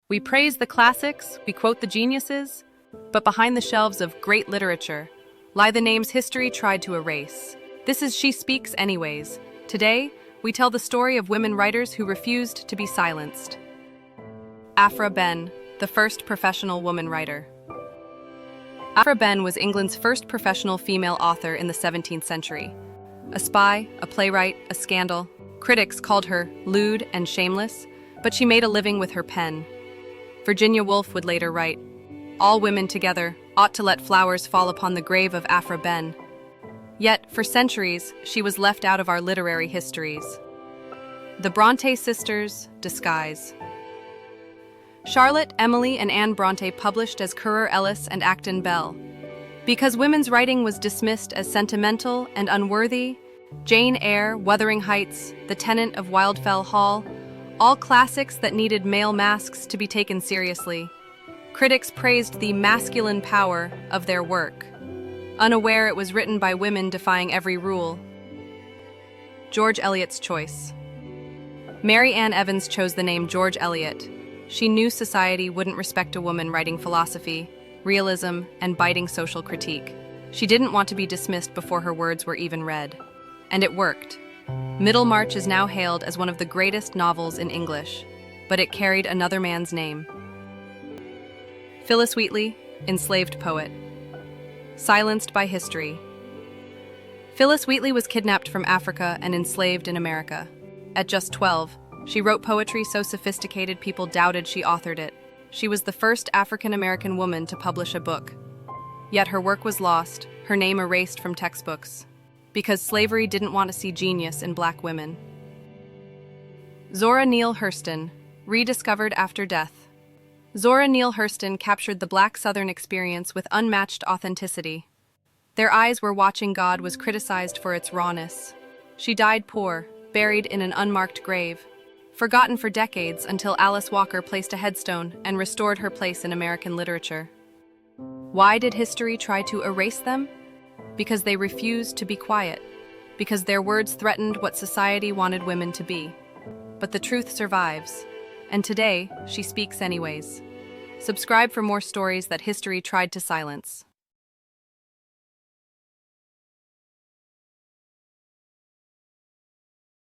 We praise the classics, we quote the geniuses, but behind the shelves of great literature lie the names history tried to erase. This is She Speaks Anyways. Today, we tell the story of women writers who refused to be silenced. Aphra Behn, the first professional woman writer. Aphra Behn was England's first professional female author in the 17th century. A spy, a playwright, a scandal. Critics called her lewd and shameless, but she made a living with her pen. Virginia Woolf would later write, "All women together ought to let flowers fall upon the grave of Aphra Behn." Yet, for centuries, she was left out of our literary histories. The Brontë sisters, disguise. Charlotte, Emily, and Anne Brontë published as Currer Ellis and Acton Bell. Because women's writing was dismissed as sentimental and unworthy, Jane Eyre, Wuthering Heights, The Tenant of Wildfell Hall, all classics that needed male masks to be taken seriously. Critics praised the masculine power of their work, unaware it was written by women defying every rule. George Eliot's choice. Mary Ann Evans chose the name George Eliot. She knew society wouldn't respect a woman writing philosophy, realism, and biting social critique. She didn't want to be dismissed before her words were even read. And it worked. Middlemarch is now hailed as one of the greatest novels in English, but it carried another man's name. Phillis Wheatley, enslaved poet. Silenced by history. Phillis Wheatley was kidnapped from Africa and enslaved in America. At just 12, she wrote poetry so sophisticated people doubted she authored it. She was the first African-American woman to publish a book. Yet her work was lost, her name erased from textbooks, because slavery didn't want to see genius in black women. Zora Neale Hurston, rediscovered after death. Zora Neale Hurston captured the black Southern experience with unmatched authenticity. Their eyes were watching God was criticized for its rawness. She died poor, buried in an unmarked grave, forgotten for decades until Alice Walker placed a headstone and restored her place in American literature. Why did history try to erase them? Because they refused to be quiet, because their words threatened what society wanted women to be. But the truth survives, and today, she speaks anyways. Subscribe for more stories that history tried to silence.